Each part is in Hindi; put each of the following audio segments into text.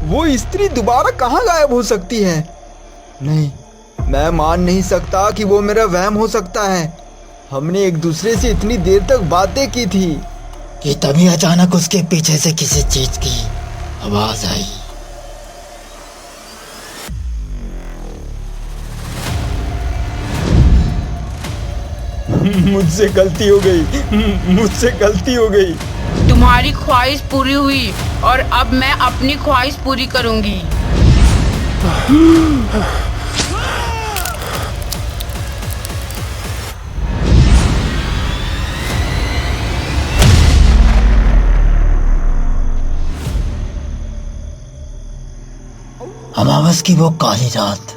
वो स्त्री दोबारा कहाँ गायब हो सकती है? नहीं, मैं मान नहीं सकता कि वो मेरा वहम हो सकता है। हमने एक दूसरे से इतनी देर तक बातें की थी कि तभी अचानक उसके पीछे से किसी चीज की आवाज आई। मुझसे गलती हो गई, मुझसे गलती हो गई। तुम्हारी ख्वाहिश पूरी हुई और अब मैं अपनी ख्वाहिश पूरी करूंगी। अमावस की वो काली रात,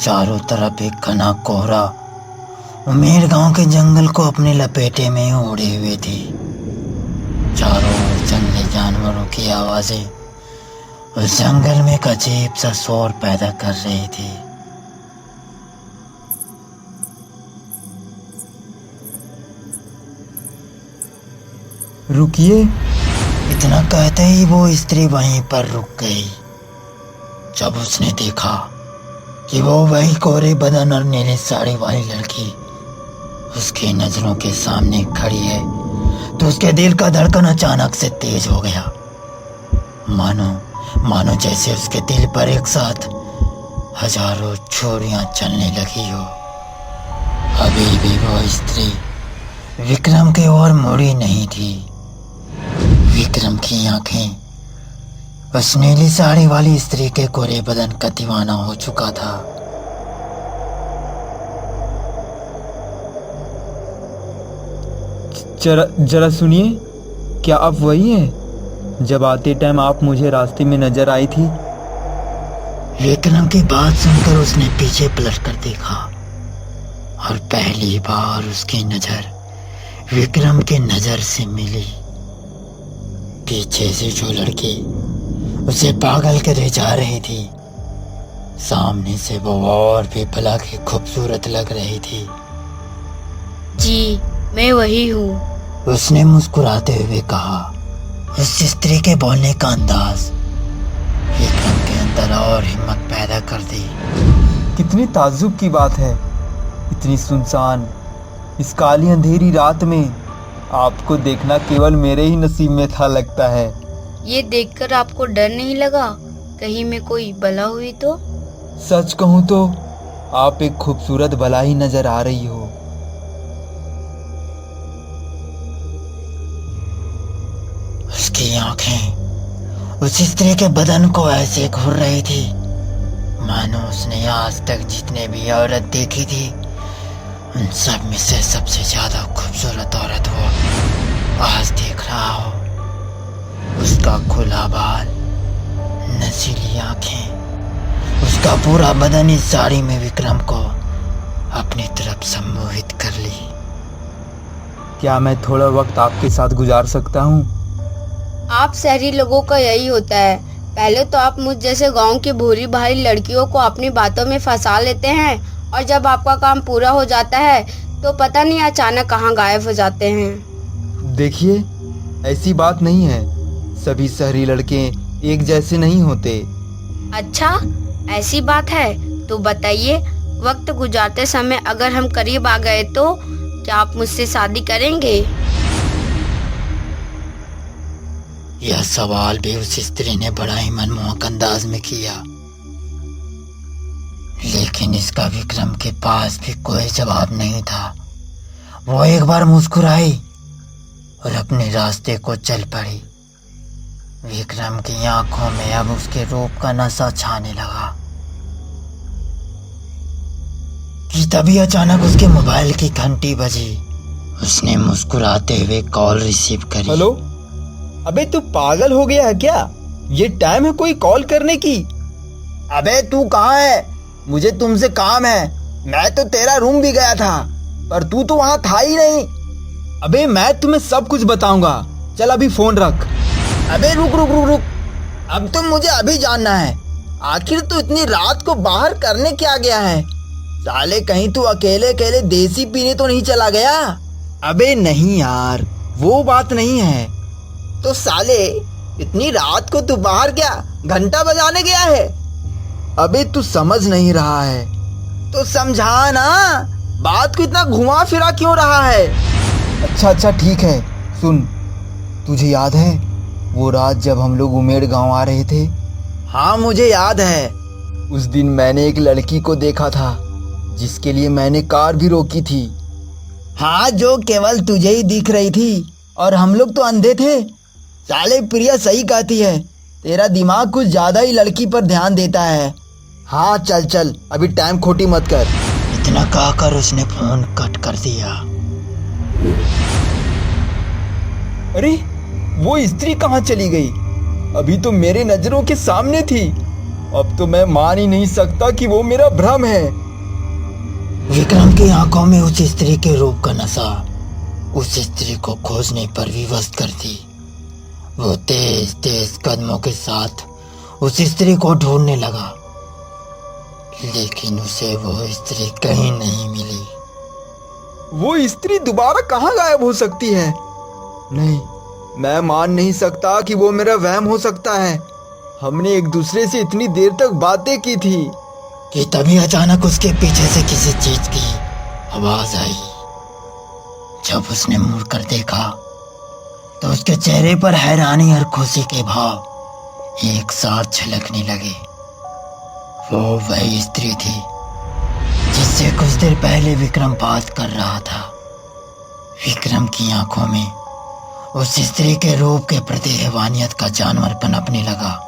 चारों तरफ एक घना कोहरा उमेर गांव के जंगल को अपने लपेटे में ओढ़े हुए थी। चारों ओर जंगली जानवरों की आवाजें उस जंगल में एक अजीब सा शोर पैदा कर रही थी। रुकिए, इतना कहते ही वो स्त्री वहीं पर रुक गई। जब उसने देखा कि वो वही कोरे बदन और नीली साड़ी वाली लड़की उसकी नजरों के सामने खड़ी है, तो उसके दिल का धड़कन अचानक से तेज हो गया। मानो जैसे उसके दिल पर एक साथ हजारों छुरियां चलने लगी हो। अभी भी वो स्त्री विक्रम की ओर मुड़ी नहीं थी। विक्रम की आंखें उस नीली साड़ी वाली स्त्री के कोरे बदन का दीवाना हो चुका था। जरा सुनिए, क्या आप वही हैं जब आते टाइम आप मुझे रास्ते में नजर आई थी? विक्रम की बात सुनकर उसने पीछे पलट कर देखा और पहली बार उसकी नजर विक्रम की नजर से मिली। पीछे से जो लड़की उसे पागल करे जा रही थी, सामने से वो और भी भला के खूबसूरत लग रही थी। जी, मैं वही हूँ, उसने मुस्कुराते हुए कहा। उस स्त्री के बोलने का अंदाज विक्रम के अंदर और हिम्मत पैदा कर दी। कितनी ताज्जुब की बात है, इतनी सुनसान इस काली अंधेरी रात में आपको देखना केवल मेरे ही नसीब में था लगता है। ये देखकर आपको डर नहीं लगा कहीं में कोई बला हुई तो? सच कहूँ तो आप एक खूबसूरत बला ही नजर आ रही हो। उसकी आंखें उस स्त्री के बदन को ऐसे घूर रही थी मानो उसने आज तक जितने भी औरत देखी थी उन सब में से सबसे ज्यादा खूबसूरत औरत वो आज देख रहा हो। उसका खुला बाल, नशीली आंखें, उसका पूरा बदन इस साड़ी में विक्रम को अपनी तरफ सम्मोहित कर ली। क्या मैं थोड़ा वक्त आपके साथ गुजार सकता हूँ? आप शहरी लोगों का यही होता है, पहले तो आप मुझ जैसे गांव की भूरी भारी लड़कियों को अपनी बातों में फंसा लेते हैं और जब आपका काम पूरा हो जाता है तो पता नहीं अचानक कहाँ गायब हो जाते हैं। देखिए, ऐसी बात नहीं है, सभी शहरी लड़के एक जैसे नहीं होते। अच्छा, ऐसी बात है तो बताइए, वक्त गुजारते समय अगर हम करीब आ गए तो क्या आप मुझसे शादी करेंगे? यह सवाल भी उस स्त्री ने बड़ा ही मनमोहक अंदाज में किया, लेकिन इसका विक्रम के पास भी कोई जवाब नहीं था। वो एक बार मुस्कुराई और अपने रास्ते को चल पड़ी। विक्रम की आंखों में अब उसके रूप का नशा छाने लगा कि तभी अचानक उसके मोबाइल की घंटी बजी। उसने मुस्कुराते हुए कॉल रिसीव करी। हेलो, अबे तू पागल हो गया है क्या? ये टाइम है कोई कॉल करने की? अबे तू कहाँ है? मुझे तुमसे काम है। मैं तो तेरा रूम भी गया था पर तू तो वहाँ था ही नहीं। अबे मैं तुम्हें सब कुछ बताऊंगा, चल अभी फोन रख। अबे रुक रुक रुक रुक, अब तो मुझे अभी जानना है, आखिर तू इतनी रात को बाहर करने क्या गया है? साले कहीं तू अकेले अकेले देसी पीने तो नहीं चला गया? अबे नहीं यार, वो बात नहीं है। तो साले इतनी रात को तू बाहर क्या घंटा बजाने गया है? अबे तू समझ नहीं रहा है तो समझा ना, बात को इतना घुमा फिरा क्यों रहा है? अच्छा ठीक है, सुन, तुझे याद है वो रात जब हम लोग उमेड़ गांव आ रहे थे? हाँ मुझे याद है। उस दिन मैंने एक लड़की को देखा था जिसके लिए मैंने कार भी रोकी थी। हाँ, जो केवल तुझे ही दिख रही थी और हम लोग तो अंधे थे। साले प्रिया सही कहती है, तेरा दिमाग कुछ ज्यादा ही लड़की पर ध्यान देता है। हाँ चल अभी टाइम खोटी मत कर। इतना कहकर उसने फोन कट कर दिया। अरे वो स्त्री कहाँ चली गई? अभी तो मेरे नजरों के सामने थी। अब तो मैं मान ही नहीं सकता कि वो मेरा भ्रम है। विक्रम की आंखों में उस स्त्री के रूप का नशा उस स्त्री को खोजने पर विवश कर दी। वो तेज कदमों के साथ उस स्त्री को ढूंढने लगा, लेकिन उसे वो स्त्री कहीं नहीं मिली। वो स्त्री दोबारा कहाँ गायब हो सकती है? नहीं, मैं मान नहीं सकता कि वो मेरा वहम हो सकता है। हमने एक दूसरे से इतनी देर तक बातें की थी कि तभी अचानक उसके पीछे से किसी चीज की आवाज आई। जब उसने मुड़कर देखा तो उसके चेहरे पर हैरानी और खुशी के भाव एक साथ झलकने लगे। वो वही स्त्री थी जिससे कुछ देर पहले विक्रम बात कर रहा था। विक्रम की आंखों में उस स्त्री के रूप के प्रति हैवानियत का जानवर पनपने लगा।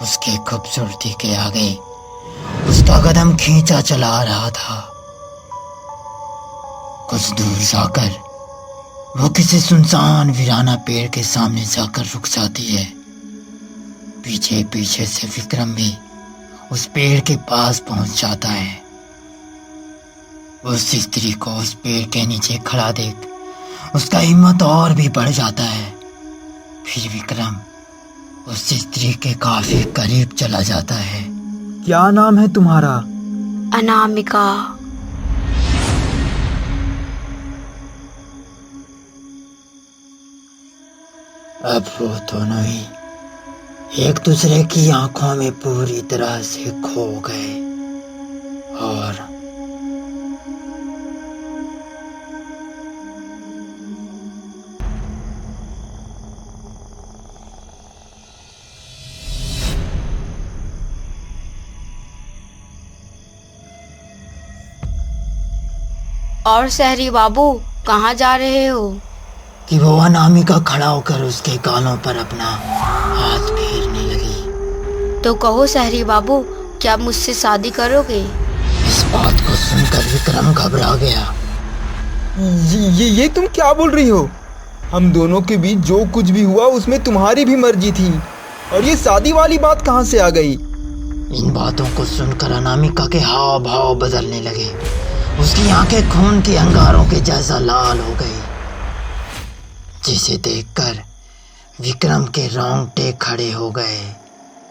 उसकी खूबसूरती के आगे उसका कदम खींचा चला रहा था। कुछ दूर जाकर वो किसी सुनसान वीराना पेड़ के सामने जाकर रुक जाती है। पीछे पीछे से विक्रम भी उस पेड़ के पास पहुंच जाता है। उस स्त्री को उस पेड़ के नीचे खड़ा देख उसका हिम्मत और भी बढ़ जाता है। फिर विक्रम उस स्त्री के काफी करीब चला जाता है। क्या नाम है तुम्हारा? अनामिका। अब वो दोनों ही एक दूसरे की आंखों में पूरी तरह से खो गए और शहरी बाबू कहाँ जा रहे हो? कि वो अनामिका खड़ा होकर उसके गालों पर अपना हाथ फेरने लगी। तो कहो शहरी बाबू, क्या आप मुझसे शादी करोगे? इस बात को सुनकर विक्रम घबरा गया। ये तुम क्या बोल रही हो? हम दोनों के बीच जो कुछ भी हुआ उसमें तुम्हारी भी मर्जी थी, और ये शादी वाली बात कहाँ से आ गई? इन बातों को सुनकर अनामिका के हाव भाव बदलने लगे। उसकी आंखें खून के अंगारों के जैसा लाल हो गई, जिसे देखकर विक्रम के रोंगटे खड़े हो गए।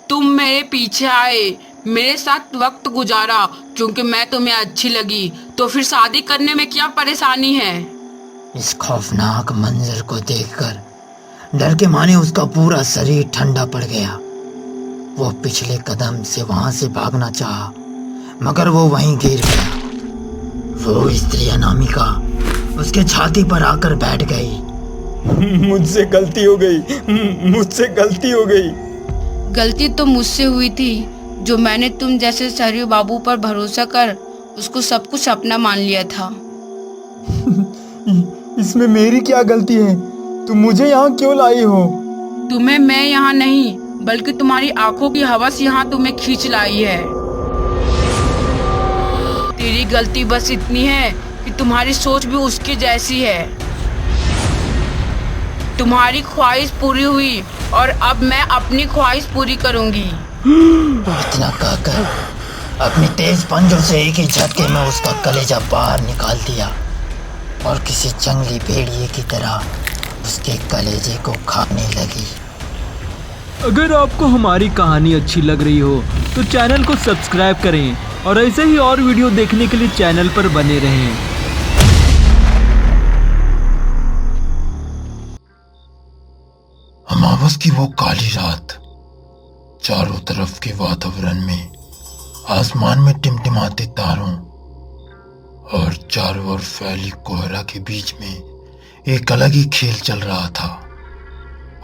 तुम मेरे पीछे आए, मेरे साथ वक्त गुजारा क्योंकि मैं तुम्हें अच्छी लगी, तो फिर शादी करने में क्या परेशानी है? इस खौफनाक मंजर को देखकर डर के मारे उसका पूरा शरीर ठंडा पड़ गया। वो पिछले कदम से वहां से भागना चाहा, मगर वो वहीं गिर गया। वो स्त्री अनामिका उसके छाती पर आकर बैठ गई। मुझसे गलती हो गई, मुझसे गलती हो गई। गलती तो मुझसे हुई थी, जो मैंने तुम जैसे शहरी बाबू पर भरोसा कर उसको सब कुछ अपना मान लिया था। इसमें मेरी क्या गलती है? तुम मुझे यहाँ क्यों लाई हो? तुम्हें मैं यहाँ नहीं, बल्कि तुम्हारी आंखों की हवस यहाँ तुम्हें खींच लाई है। तेरी गलती बस इतनी है कि तुम्हारी सोच भी उसकी जैसी है। तुम्हारी ख्वाहिश पूरी हुई और अब मैं अपनी ख्वाहिश पूरी करूंगी। इतना कहकर अपने तेज पंजों से एक ही झटके में उसका कलेजा बाहर निकाल दिया और किसी जंगली भेड़िए की तरह उसके कलेजे को खाने लगी। अगर आपको हमारी कहानी अच्छी लग रही हो तो चैनल को सब्सक्राइब करें और ऐसे ही और वीडियो देखने के लिए चैनल पर बने रहें। अमावस की वो काली रात, चारों तरफ के वातावरण में, आसमान में टिमटिमाते तारों और चारों ओर फैली कोहरा के बीच में एक अलग ही खेल चल रहा था।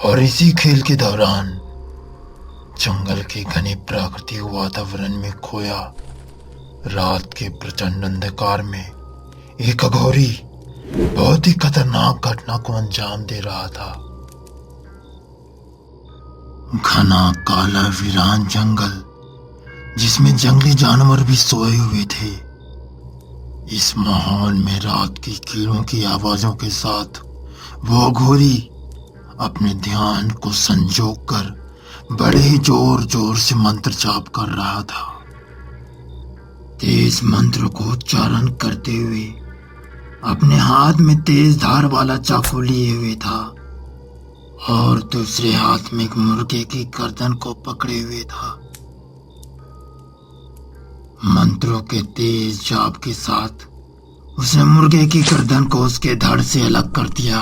और इसी खेल के दौरान जंगल के घने प्राकृतिक वातावरण में खोया रात के प्रचंड अंधकार में एक अघोरी बहुत ही खतरनाक घटना को अंजाम दे रहा था। घना काला वीरान जंगल जिसमें जंगली जानवर भी सोए हुए थे। इस माहौल में रात की कीड़ों की आवाजों के साथ वो अघोरी अपने ध्यान को संजोग कर बड़े ही जोर जोर से मंत्र जाप कर रहा था। तेज मंत्र को उच्चारण करते हुए अपने हाथ में तेज धार वाला चाकू लिए हुए था और दूसरे हाथ में एक मुर्गे की गर्दन को पकड़े हुए था। मंत्रों के तेज जाप के साथ उसने मुर्गे की गर्दन को उसके धड़ से अलग कर दिया।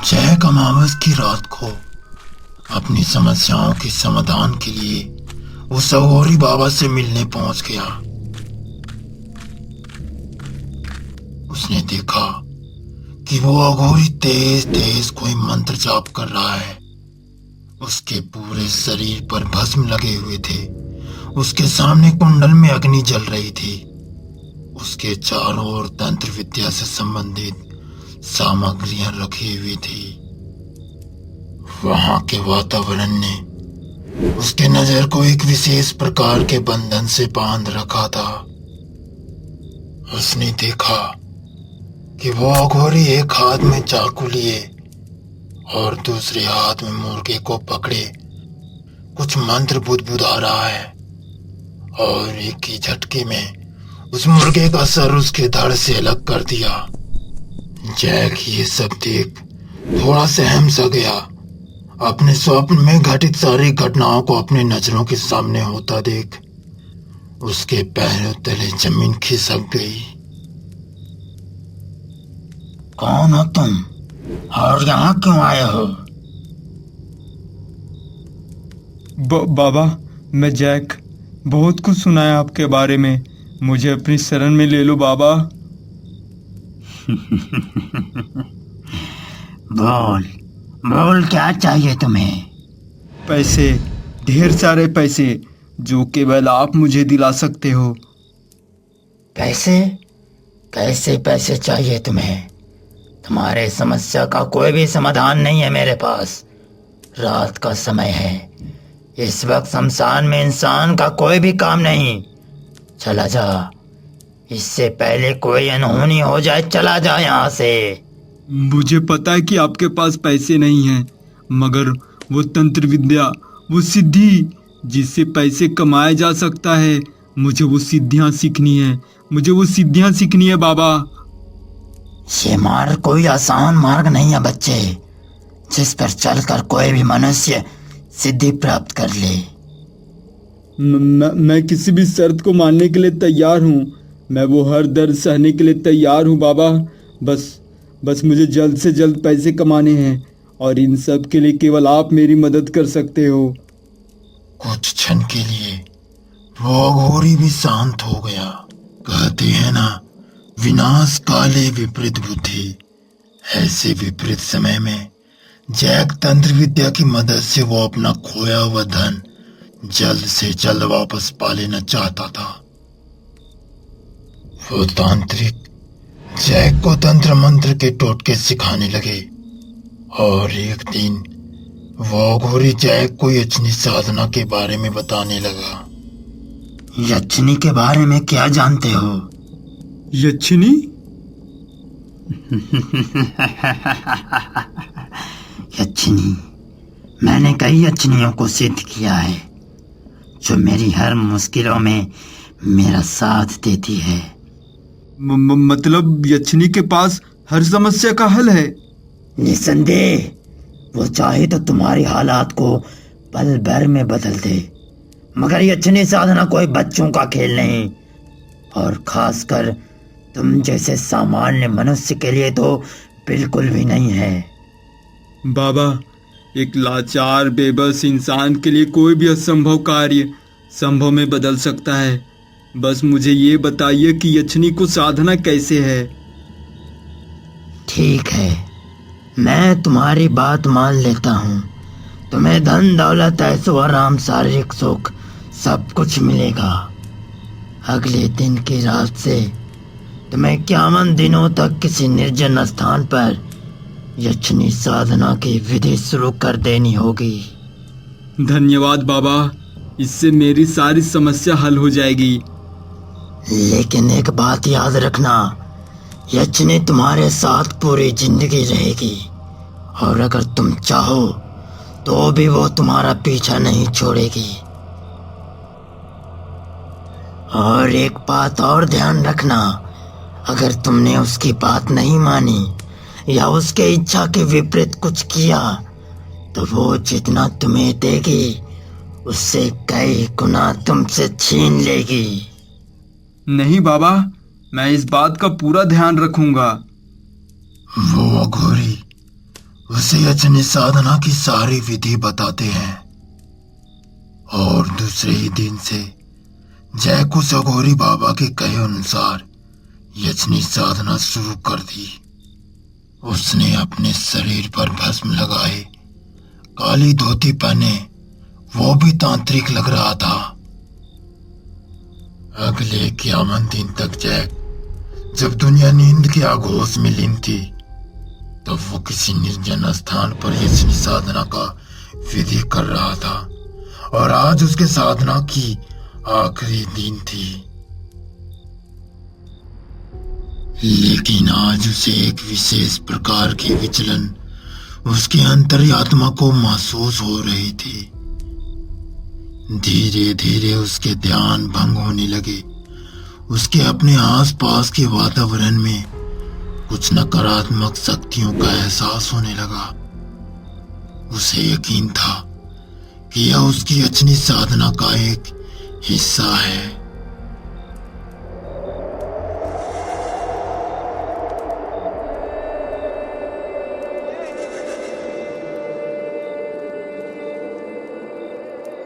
जैक अमावस की रात को अपनी समस्याओं के समाधान के लिए उस अघोरी बाबा से मिलने पहुंच गया। उसने देखा कि वो अघोरी तेज तेज कोई मंत्र जाप कर रहा है। उसके पूरे शरीर पर भस्म लगे हुए थे। उसके सामने कुंडल में अग्नि जल रही थी। उसके चारों ओर तंत्र विद्या से संबंधित सामग्रियां रखी हुई थी। वहां के वातावरण ने उसके नजर को एक विशेष प्रकार के बंधन से बांध रखा था। उसने देखा कि वो अघोरी एक हाथ में चाकू लिए और दूसरे हाथ में मुर्गे को पकड़े कुछ मंत्र बुदबुदा रहा है और एक ही झटके में उस मुर्गे का सर उसके धड़ से अलग कर दिया। जैक ये सब देख थोड़ा सहम सा गया। अपने स्वप्न में घटित सारी घटनाओं को अपने नजरों के सामने होता देख उसके पैरों तले जमीन खिसक गई। कौन हो तुम और यहाँ क्यों आए हो? बाबा, मैं जैक। बहुत कुछ सुना है आपके बारे में। मुझे अपनी शरण में ले लो बाबा। बोल बोल, क्या चाहिए तुम्हें? पैसे, ढेर सारे पैसे, जो केवल आप मुझे दिला सकते हो। पैसे? कैसे पैसे चाहिए तुम्हें? तुम्हारे समस्या का कोई भी समाधान नहीं है मेरे पास। रात का समय है। इस वक्त शमशान में इंसान का कोई भी काम नहीं। चला जा, इससे पहले कोई अनहोनी हो जाए। चला जा यहाँ से। मुझे पता है कि आपके पास पैसे नहीं हैं, मगर वो तंत्र विद्या, वो सिद्धि जिससे पैसे कमाया जा सकता है, मुझे वो सिद्धियाँ सीखनी है। मुझे वो सिद्धियाँ सीखनी है बाबा। ये मार्ग कोई आसान मार्ग नहीं है बच्चे, जिस पर चलकर कोई भी मनुष्य सिद्धि प्राप्त कर ले। मैं किसी भी शर्त को मानने के लिए तैयार हूँ। मैं वो हर दर्द सहने के लिए तैयार हूँ बाबा। बस मुझे जल्द से जल्द पैसे कमाने हैं और इन सब के लिए केवल आप मेरी मदद कर सकते हो। कुछ क्षण के लिए वो अघोरी भी शांत हो गया। कहते हैं ना, विनाश काले विपरीत बुद्धि। ऐसे विपरीत समय में जैक तंत्र विद्या की मदद से वो अपना खोया हुआ धन जल्द से जल्द वापस पा लेना चाहता था। वो तांत्रिक जैक को तंत्र मंत्र के टोटके सिखाने लगे और एक दिन वो अघोरी जैक को यक्षिणी साधना के बारे में बताने लगा। यक्षिणी के बारे में क्या जानते हो? यक्षिणी? यक्षिणी, मैंने कई यक्षिणियों को सिद्ध किया है जो मेरी हर मुश्किलों में मेरा साथ देती है। मतलब यक्षिणी के पास हर समस्या का हल है? निसंदेह, वो चाहे तो तुम्हारी हालात को पल भर में बदल दे, मगर यक्षिणी साधना कोई बच्चों का खेल नहीं, और खासकर तुम जैसे सामान्य मनुष्य के लिए तो बिल्कुल भी नहीं है। बाबा, एक लाचार बेबस इंसान के लिए कोई भी असंभव कार्य संभव में बदल सकता है। बस मुझे ये बताइए कि यक्षिणी को साधना कैसे है। ठीक है, मैं तुम्हारी बात मान लेता हूँ। तुम्हें धन दौलत ऐशो आराम शारीरिक सुख सब कुछ मिलेगा। अगले दिन की रात से तुम्हें 51 दिनों तक किसी निर्जन स्थान पर यक्षिणी साधना की विधि शुरू कर देनी होगी। धन्यवाद बाबा, इससे मेरी सारी समस्या हल हो जाएगी। लेकिन एक बात याद रखना, यक्षिणी तुम्हारे साथ पूरी जिंदगी रहेगी और अगर तुम चाहो तो भी वो तुम्हारा पीछा नहीं छोड़ेगी। और एक बात और ध्यान रखना, अगर तुमने उसकी बात नहीं मानी या उसके इच्छा के विपरीत कुछ किया तो वो जितना तुम्हें देगी उससे कई गुना तुमसे छीन लेगी। नहीं बाबा, मैं इस बात का पूरा ध्यान रखूंगा। वो अघोरी उसे यक्षिणी साधना की सारी विधि बताते हैं और दूसरे ही दिन से जैक उस अघोरी बाबा के कहे अनुसार यक्षिणी साधना शुरू कर दी। उसने अपने शरीर पर भस्म लगाए, काली धोती पहने, वो भी तांत्रिक लग रहा था। अगले 51 दिन तक जैक, जब दुनिया नींद के आगोश में लीन थी, तब वो किसी निर्जन स्थान पर यक्षिणी साधना का विधि कर रहा था और आज उसके साधना की आखिरी दिन थी। लेकिन आज उसे एक विशेष प्रकार की विचलन उसके अंतर्यात्मा को महसूस हो रही थी। धीरे धीरे उसके ध्यान भंग होने लगे। उसके अपने आसपास के वातावरण में कुछ नकारात्मक शक्तियों का एहसास होने लगा। उसे यकीन था कि यह उसकी यक्षिणी साधना का एक हिस्सा है।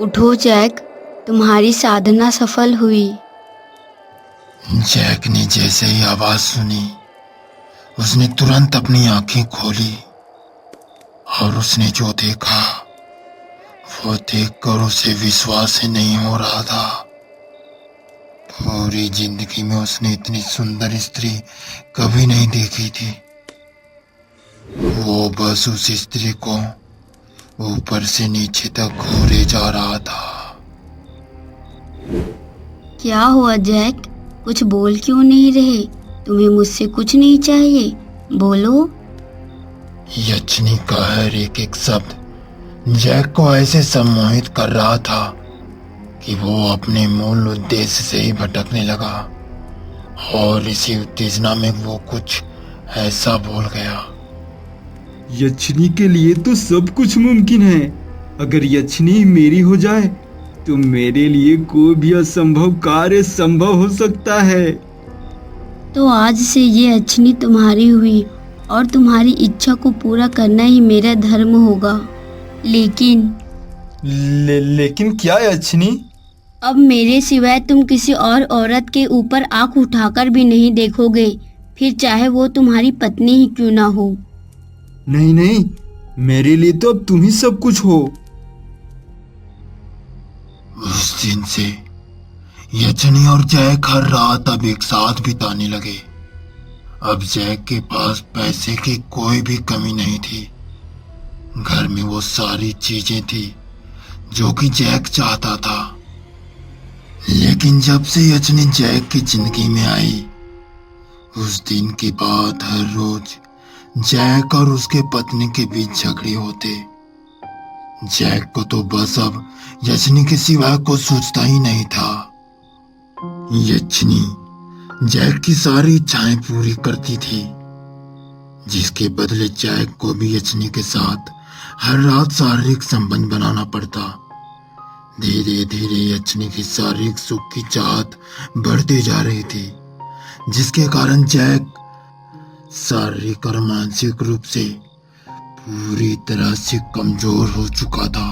उठो जैक, तुम्हारी साधना सफल हुई। जैक ने जैसे ही आवाज सुनी, उसने तुरंत अपनी आंखें खोली और उसने जो देखा वो देखकर उसे विश्वास ही नहीं हो रहा था। पूरी जिंदगी में उसने इतनी सुंदर स्त्री कभी नहीं देखी थी। वो बस उस स्त्री को ऊपर से नीचे तक घूरे जा रहा था। क्या हुआ जैक, कुछ बोल क्यों नहीं रहे? तुम्हें मुझसे कुछ नहीं चाहिए, बोलो। यक्षिणी का हर एक एक शब्द जैक को ऐसे सम्मोहित कर रहा था कि वो अपने मूल उद्देश्य से ही भटकने लगा और इसी उत्तेजना में वो कुछ ऐसा बोल गया। यक्षिणी के लिए तो सब कुछ मुमकिन है। अगर यक्षिणी मेरी हो जाए तो मेरे लिए कोई भी असंभव कार्य संभव हो सकता है। तो आज से ये यक्षिणी तुम्हारी हुई और तुम्हारी इच्छा को पूरा करना ही मेरा धर्म होगा। लेकिन क्या यक्षिणी? अब मेरे सिवाय तुम किसी और औरत के ऊपर आंख उठाकर भी नहीं देखोगे, फिर चाहे वो तुम्हारी पत्नी ही क्यों ना हो। नहीं नहीं, मेरे लिए तो अब तुम ही सब कुछ हो। उस दिन से यक्षिणी और जैक हर रात अब एक साथ बिताने लगे। अब जैक के पास पैसे की कोई भी कमी नहीं थी। घर में वो सारी चीजें थी जो कि जैक चाहता था। लेकिन जब से यक्षिणी जैक की जिंदगी में आई, उस दिन के बाद हर रोज जैक और उसके पत्नी के बीच झगड़े होते। जैक को तो बस अब यक्षिणी के सिवा कुछ सोचता ही नहीं था। यक्षिणी जैक की सारी इच्छाएं पूरी करती थी, जिसके बदले जैक को भी यक्षिणी के साथ हर रात शारीरिक संबंध बनाना पड़ता। धीरे धीरे यक्षिणी की शारीरिक सुख की चाहत बढ़ती जा रही थी, जिसके कारण जैक शारीरिक और मानसिक रूप से पूरी तरह से कमजोर हो चुका था।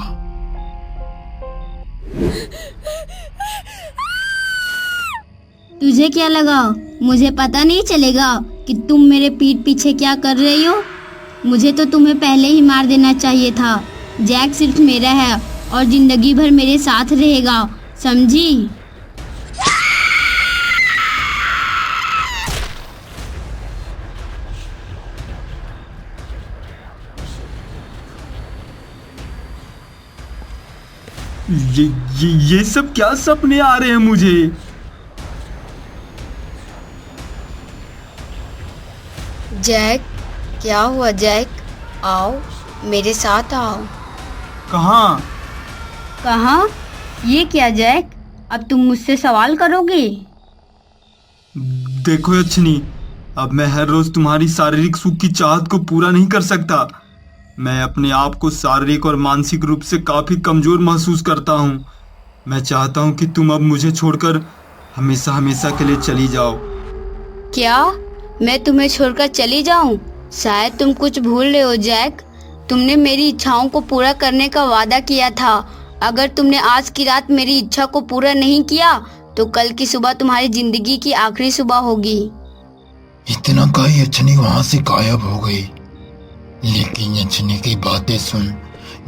तुझे क्या लगा मुझे पता नहीं चलेगा कि तुम मेरे पीठ पीछे क्या कर रही हो? मुझे तो तुम्हें पहले ही मार देना चाहिए था। जैक सिर्फ मेरा है और जिंदगी भर मेरे साथ रहेगा, समझी? ये सब क्या सपने आ रहे हैं मुझे? जैक, क्या हुआ जैक? आओ, मेरे साथ आओ। कहाँ? कहाँ? ये क्या जैक? अब तुम मुझसे सवाल करोगे? देखो यक्षिणी, अब मैं हर रोज तुम्हारी शारीरिक सुख की चाहत को पूरा नहीं कर सकता। मैं अपने आप को शारीरिक और मानसिक रूप से काफी कमजोर महसूस करता हूँ। मैं चाहता हूँ कि तुम अब मुझे छोड़कर हमेशा हमेशा के लिए चली जाओ। क्या मैं तुम्हें छोड़कर चली जाऊं? शायद तुम कुछ भूल रहे हो जैक। तुमने मेरी इच्छाओं को पूरा करने का वादा किया था। अगर तुमने आज की रात मेरी इच्छा को पूरा नहीं किया तो कल की सुबह तुम्हारी जिंदगी की आखिरी सुबह होगी। इतना का यक्षिणी वहां से गायब हो गई। लेकिन यक्षिणी की बातें सुन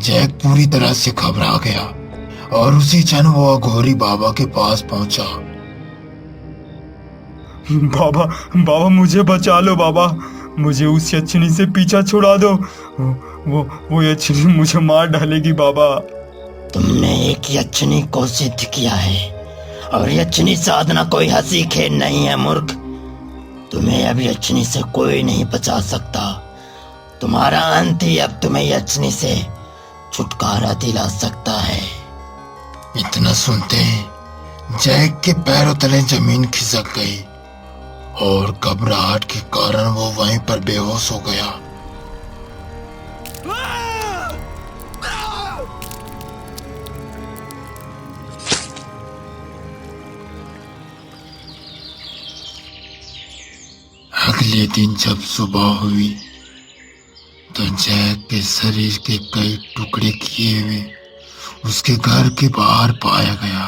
जैक पूरी तरह से घबरा गया और उसी क्षण वो अघोरी बाबा के पास पहुंचा। बाबा मुझे बचा लो बाबा। मुझे उस यक्षिणी से पीछा छुड़ा दो। वो यक्षिणी मुझे मार डालेगी बाबा। तुमने एक यक्षिणी को सिद्ध किया है और यक्षिणी साधना कोई हंसी खेल नहीं है मूर्ख। तुम्हें अब यक्षिणी से कोई नहीं बचा सकता। तुम्हारा अंत ही अब तुम्हें यक्षिणी से छुटकारा दिला सकता है। इतना सुनते ही जैक के पैरों तले जमीन खिसक गई और घबराहट के कारण वो वहीं पर बेहोश हो गया। अगले दिन जब सुबह हुई तो जैक के शरीर के कई टुकड़े किए हुए उसके घर के बाहर पाया गया।